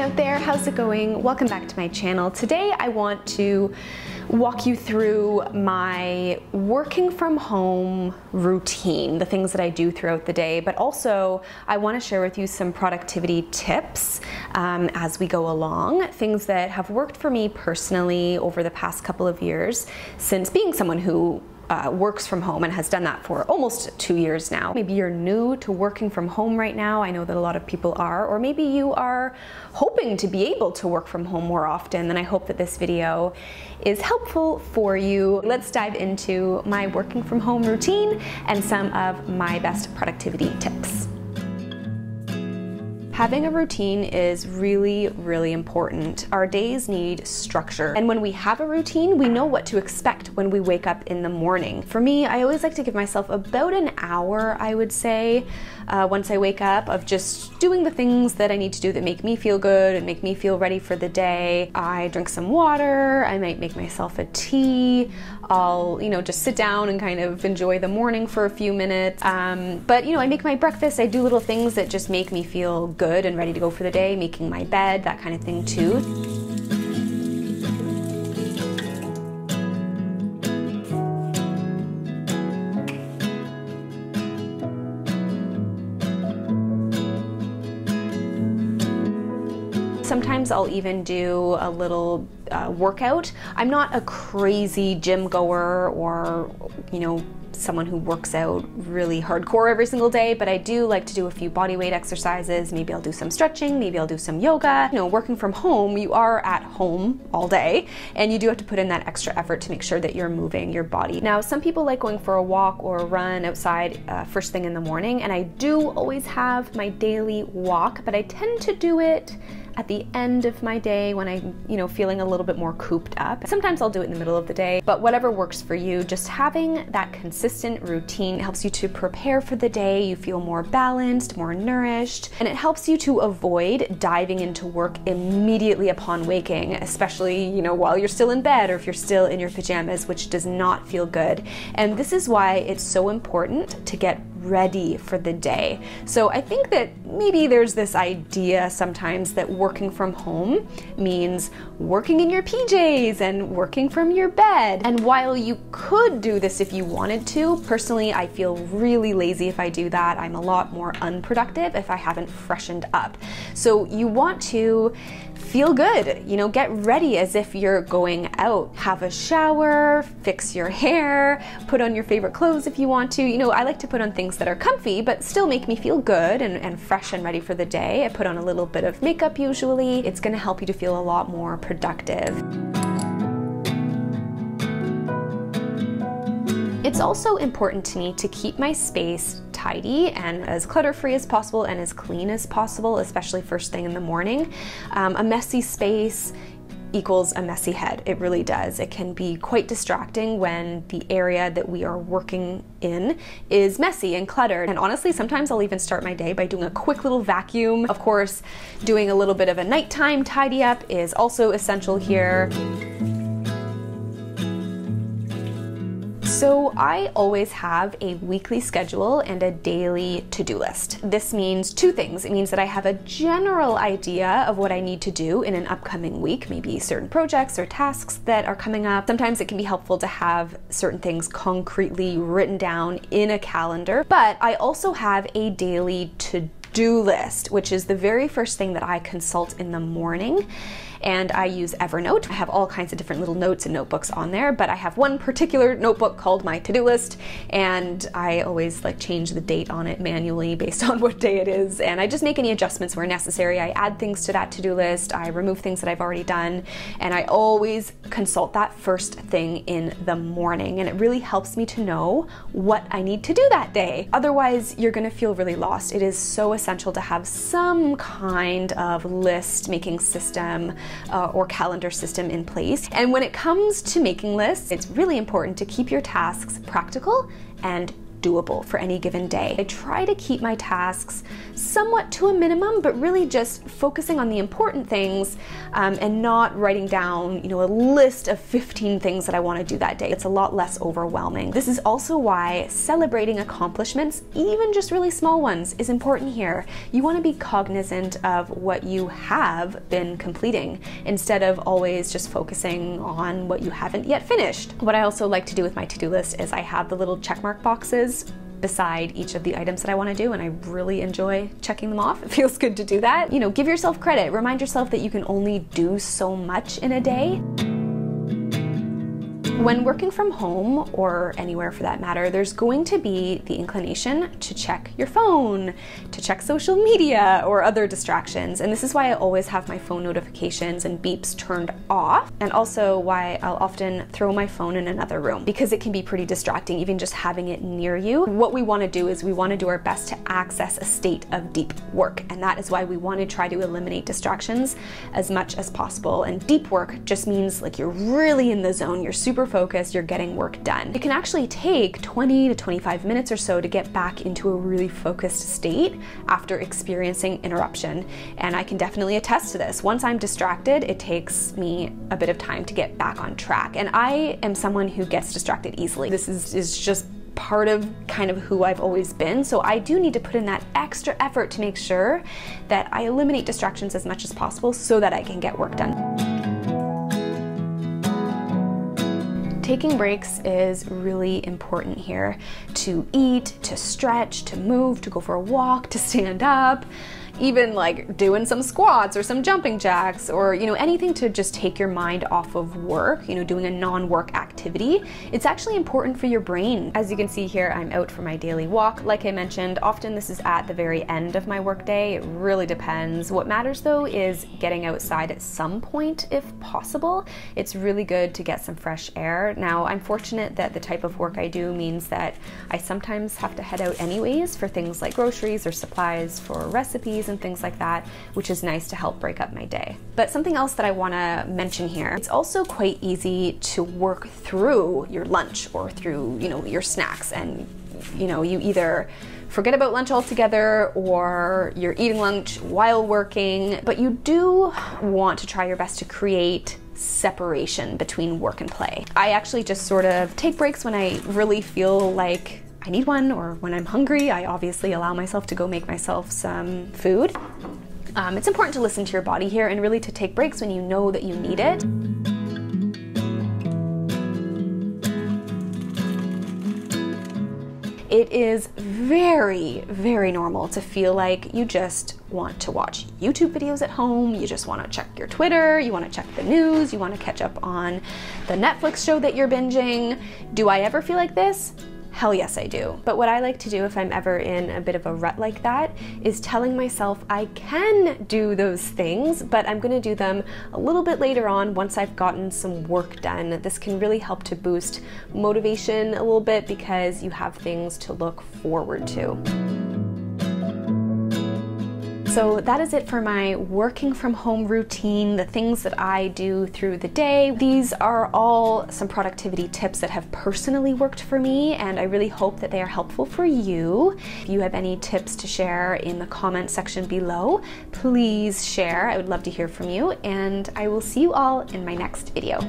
out there, how's it going? Welcome back to my channel. Today I want to walk you through my working from home routine, the things that I do throughout the day, but also I want to share with you some productivity tips as we go along, things that have worked for me personally over the past couple of years since being someone who works from home and has done that for almost 2 years now. Maybe you're new to working from home right now. I know that a lot of people are, or maybe you are hoping to be able to work from home more often. Then I hope that this video is helpful for you. Let's dive into my working from home routine and some of my best productivity tips. Having a routine is really, really important. Our days need structure. And when we have a routine, we know what to expect when we wake up in the morning. For me, I always like to give myself about an hour, I would say, once I wake up, of just doing the things that I need to do that make me feel good and make me feel ready for the day. I drink some water, I might make myself a tea, I'll, just sit down and kind of enjoy the morning for a few minutes. But I make my breakfast, I do little things that just make me feel good and ready to go for the day, making my bed, that kind of thing too. Sometimes I'll even do a little workout. I'm not a crazy gym goer or, someone who works out really hardcore every single day, but I do like to do a few body weight exercises. Maybe I'll do some stretching, maybe I'll do some yoga. Working from home, you are at home all day, and you do have to put in that extra effort to make sure that you're moving your body. Now, some people like going for a walk or a run outside first thing in the morning, and I do always have my daily walk, but I tend to do it at the end of my day when I'm, feeling a little bit more cooped up. Sometimes I'll do it in the middle of the day, but whatever works for you, just having that consistent routine helps you to prepare for the day. You feel more balanced, more nourished, and it helps you to avoid diving into work immediately upon waking, especially, while you're still in bed or if you're still in your pajamas, which does not feel good. And this is why it's so important to get ready for the day. So I think that maybe there's this idea sometimes that working from home means working in your PJs and working from your bed. And while you could do this if you wanted to, personally I feel really lazy if I do that. I'm a lot more unproductive if I haven't freshened up. So you want to feel good, get ready as if you're going out. Have a shower, fix your hair, put on your favorite clothes if you want to. I like to put on things that are comfy but still make me feel good and fresh and ready for the day. I put on a little bit of makeup usually. It's gonna help you to feel a lot more productive. It's also important to me to keep my space tidy and as clutter-free as possible and as clean as possible, especially first thing in the morning. A messy space equals a messy head. It really does. It can be quite distracting when the area that we are working in is messy and cluttered. And honestly, sometimes I'll even start my day by doing a quick little vacuum. Of course, doing a little bit of a nighttime tidy up is also essential here. So I always have a weekly schedule and a daily to-do list. This means two things. It means that I have a general idea of what I need to do in an upcoming week, maybe certain projects or tasks that are coming up. Sometimes it can be helpful to have certain things concretely written down in a calendar, but I also have a daily to-do list, which is the very first thing that I consult in the morning. And I use Evernote. I have all kinds of different little notes and notebooks on there, but I have one particular notebook called my to-do list, and I always change the date on it manually based on what day it is, and I just make any adjustments where necessary. I add things to that to-do list, I remove things that I've already done, and I always consult that first thing in the morning, and it really helps me to know what I need to do that day. Otherwise, you're gonna feel really lost. It is so essential to have some kind of list-making system or calendar system in place. And when it comes to making lists, it's really important to keep your tasks practical and doable for any given day. I try to keep my tasks somewhat to a minimum, but really just focusing on the important things and not writing down, you know, a list of 15 things that I want to do that day. It's a lot less overwhelming. This is also why celebrating accomplishments, even just really small ones, is important here. You want to be cognizant of what you have been completing instead of always just focusing on what you haven't yet finished. What I also like to do with my to-do list is I have the little checkmark boxes beside each of the items that I want to do, and I really enjoy checking them off. It feels good to do that. You know, give yourself credit. Remind yourself that you can only do so much in a day. When working from home, or anywhere for that matter, there's going to be the inclination to check your phone, to check social media, or other distractions. And this is why I always have my phone notifications and beeps turned off, and also why I'll often throw my phone in another room, because it can be pretty distracting, even just having it near you. What we want to do is we want to do our best to access a state of deep work, and that is why we want to try to eliminate distractions as much as possible. And deep work just means like you're really in the zone, you're super focused, you're getting work done. It can actually take 20 to 25 minutes or so to get back into a really focused state after experiencing interruption. And I can definitely attest to this. Once I'm distracted, it takes me a bit of time to get back on track. And I am someone who gets distracted easily. This is just part of kind of who I've always been. So I do need to put in that extra effort to make sure that I eliminate distractions as much as possible so that I can get work done. Taking breaks is really important here. To eat, to stretch, to move, to go for a walk, to stand up, even like doing some squats or some jumping jacks, or, you know, anything to just take your mind off of work, you know, doing a non-work activity. It's actually important for your brain. As you can see here, I'm out for my daily walk. Like I mentioned, often this is at the very end of my workday. It really depends. What matters though is getting outside at some point if possible. It's really good to get some fresh air. Now, I'm fortunate that the type of work I do means that I sometimes have to head out anyways for things like groceries or supplies for recipes and things like that, which is nice to help break up my day. But something else that I want to mention here, it's also quite easy to work through your lunch or through, you know, your snacks, and you know, you either forget about lunch altogether or you're eating lunch while working, but you do want to try your best to create separation between work and play. I actually just sort of take breaks when I really feel like I need one, or when I'm hungry. I obviously allow myself to go make myself some food. It's important to listen to your body here and really to take breaks when you know that you need it. It is very, very normal to feel like you just want to watch YouTube videos at home, you just want to check your Twitter, you want to check the news, you want to catch up on the Netflix show that you're binging. Do I ever feel like this? Hell yes, I do. But what I like to do if I'm ever in a bit of a rut like that is telling myself I can do those things, but I'm gonna do them a little bit later on once I've gotten some work done. This can really help to boost motivation a little bit because you have things to look forward to. So that is it for my working from home routine, the things that I do through the day. These are all some productivity tips that have personally worked for me, and I really hope that they are helpful for you. If you have any tips to share in the comment section below, please share. I would love to hear from you, and I will see you all in my next video.